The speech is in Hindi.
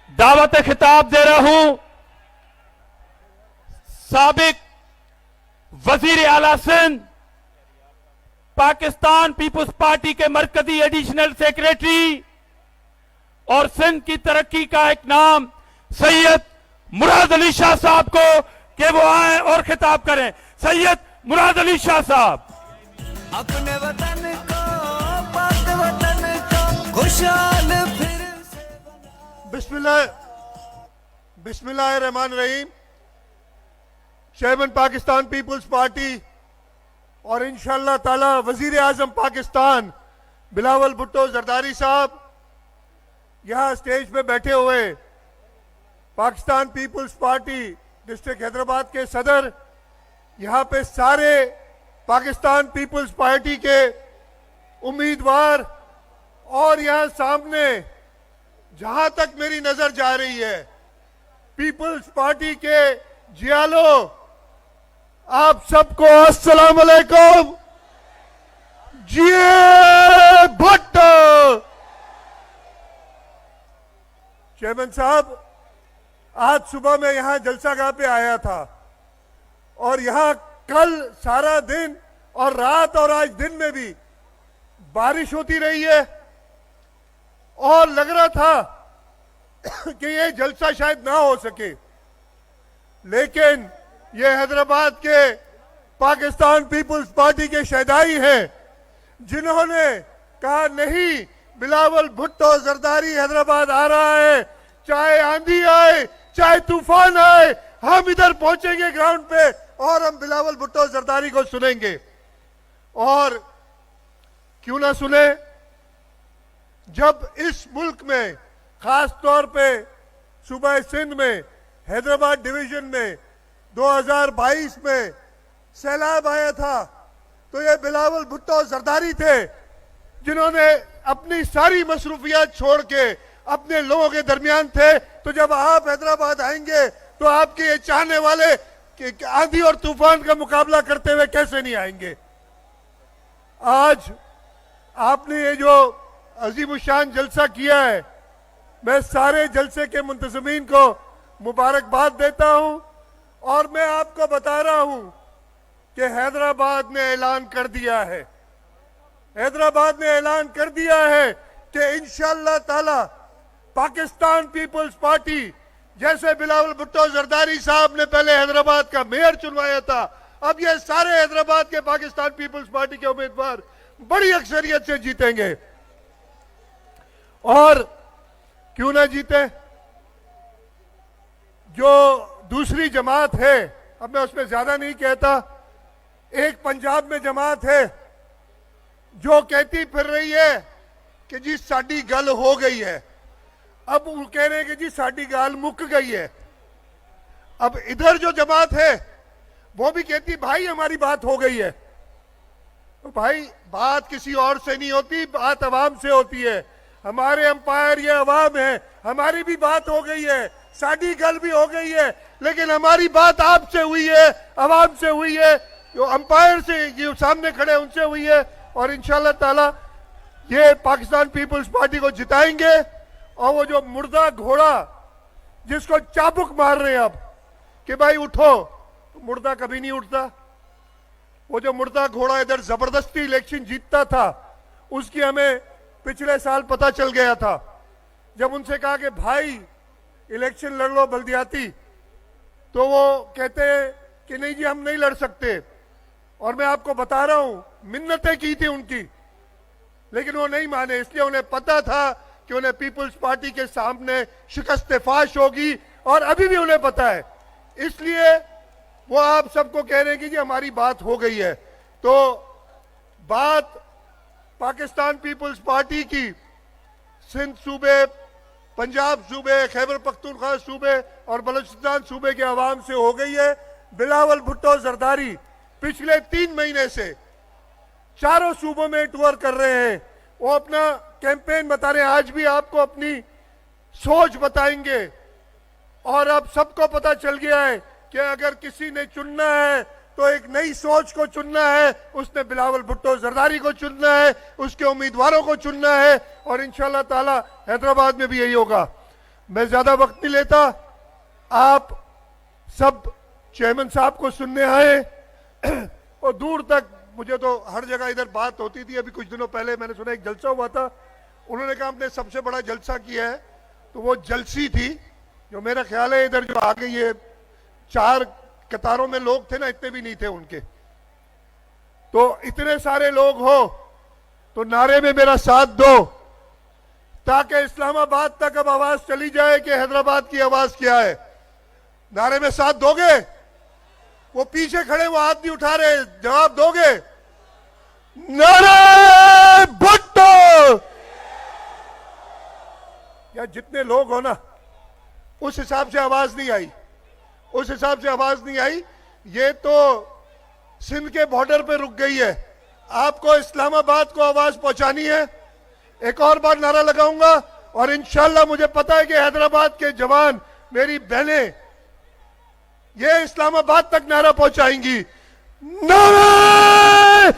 दावत खिताब दे रहा हूं साबिक वजीर आला सिंध, पाकिस्तान पीपुल्स पार्टी के मरकजी एडिशनल सेक्रेटरी और सिंध की तरक्की का एक नाम सैयद मुराद अली शाह साहब को कि वो आए और खिताब करें। सैयद मुराद अली शाह साहब। अपने वतन को, पाक वतन को खुशहाल फिर से बिस्मिल्लाहिर्रहमानिर्रहीम। चेयरमैन पाकिस्तान पीपुल्स पार्टी और इंशाअल्लाह ताला वजीर आजम पाकिस्तान बिलावल भुट्टो जरदारी साहब यहां स्टेज पे बैठे हुए, पाकिस्तान पीपुल्स पार्टी डिस्ट्रिक्ट हैदराबाद के सदर, यहां पे सारे पाकिस्तान पीपुल्स पार्टी के उम्मीदवार और यहां सामने जहां तक मेरी नजर जा रही है पीपुल्स पार्टी के जियालो, आप सबको अस्सलाम वालेकुम। जिए भुट्टो। चेयरमैन साहब, आज सुबह मैं यहां जलसागाह पे आया था और यहां कल सारा दिन और रात और आज दिन में भी बारिश होती रही है और लग रहा था कि ये जलसा शायद ना हो सके, लेकिन ये हैदराबाद के पाकिस्तान पीपुल्स पार्टी के शहदाई हैं जिन्होंने कहा नहीं, बिलावल भुट्टो जरदारी हैदराबाद आ रहा है, चाहे आंधी आए चाहे तूफान आए, हम इधर पहुंचेंगे ग्राउंड पे और हम बिलावल भुट्टो जरदारी को सुनेंगे। और क्यों ना सुने, जब इस मुल्क में खास तौर पे सूबा सिंध में हैदराबाद डिवीजन में 2022 में सैलाब आया था तो ये बिलावल भुट्टो जरदारी थे जिन्होंने अपनी सारी मसरूफियात छोड़ के अपने लोगों के दरमियान थे। तो जब आप हैदराबाद आएंगे तो आपके ये चाहने वाले कि आंधी और तूफान का मुकाबला करते हुए कैसे नहीं आएंगे। आज आपने ये जो अजीमुशान जलसा किया है, मैं सारे जलसे के मुंतजमीन को मुबारकबाद देता हूं और मैं आपको बता रहा हूं कि हैदराबाद ने ऐलान कर दिया है, हैदराबाद ने ऐलान कर दिया है कि इंशाअल्लाह ताला पाकिस्तान पीपुल्स पार्टी, जैसे बिलावल भुट्टो जरदारी साहब ने पहले हैदराबाद का मेयर चुनवाया था, अब ये सारे हैदराबाद के पाकिस्तान पीपुल्स पार्टी के उम्मीदवार बड़ी अक्सरियत से जीतेंगे। और क्यों ना जीते, जो दूसरी जमात है, अब मैं उसमें ज्यादा नहीं कहता, एक पंजाब में जमात है जो कहती फिर रही है कि जी साडी गल हो गई है, अब वो कह रहे हैं कि जी साडी गल मुक गई है। अब इधर जो जमात है वो भी कहती भाई हमारी बात हो गई है। तो भाई बात किसी और से नहीं होती, बात अवाम से होती है। हमारे अंपायर ये अवाम है, हमारी भी बात हो गई है, साडी गल भी हो गई है, लेकिन हमारी बात आपसे हुई है, अवाम से हुई है, जो अंपायर से जो सामने खड़े उनसे हुई है। और इंशाअल्लाह ताला ये पाकिस्तान पीपुल्स पार्टी को जिताएंगे। और वो जो मुर्दा घोड़ा जिसको चाबुक मार रहे हैं अब कि भाई उठो, तो मुर्दा कभी नहीं उठता। वो जो मुर्दा घोड़ा इधर जबरदस्ती इलेक्शन जीतता था, उसकी हमें पिछले साल पता चल गया था। जब उनसे कहा कि भाई इलेक्शन लड़ लो बल्दियाती, तो वो कहते हैं कि नहीं जी हम नहीं लड़ सकते। और मैं आपको बता रहा हूं, मिन्नतें की थी उनकी, लेकिन वो नहीं माने। इसलिए उन्हें पता था कि उन्हें पीपुल्स पार्टी के सामने शिकस्त फाश होगी, और अभी भी उन्हें पता है। इसलिए वो आप सबको कह रहे हैं कि जी हमारी बात हो गई है। तो बात पाकिस्तान पीपुल्स पार्टी की सिंध सूबे, पंजाब सूबे, खैबर पख्तूनख्वा सूबे और बलूचिस्तान सूबे के अवाम से हो गई है। बिलावल भुट्टो जरदारी पिछले 3 महीने से चारों सूबों में टूर कर रहे हैं, वो अपना कैंपेन बता रहे हैं। आज भी आपको अपनी सोच बताएंगे। और अब सबको पता चल गया है कि अगर किसी ने चुनना है तो एक नई सोच को चुनना है, उसने बिलावल भुट्टो जरदारी को चुनना है, उसके उम्मीदवारों को चुनना है। और इंशाअल्लाह ताला हैदराबाद में भी यही होगा। मैं ज्यादा वक्त नहीं लेता, आप सब चेयरमैन साहब को सुनने आए और दूर तक, मुझे तो हर जगह इधर बात होती थी। अभी कुछ दिनों पहले मैंने सुना एक जलसा हुआ था, उन्होंने कहा हमने सबसे बड़ा जलसा किया है, तो वो जलसी थी जो मेरा ख्याल है इधर जो आगे ये 4 कतारों में लोग थे ना, इतने भी नहीं थे उनके। तो इतने सारे लोग हो तो नारे में मेरा साथ दो, ताकि इस्लामाबाद तक अब आवाज चली जाए कि हैदराबाद की आवाज क्या है। नारे में साथ दोगे? वो पीछे खड़े वो हाथ नहीं उठा रहे, जवाब दोगे? नारे भुट्टो! या जितने लोग हो ना, उस हिसाब से आवाज नहीं आई, उस हिसाब से आवाज नहीं आई। ये तो सिंध के बॉर्डर पे रुक गई है, आपको इस्लामाबाद को आवाज पहुंचानी है। एक और बार नारा लगाऊंगा और इंशाल्लाह मुझे पता है कि हैदराबाद के जवान, मेरी बहनें, ये इस्लामाबाद तक नारा पहुंचाएंगी। नारे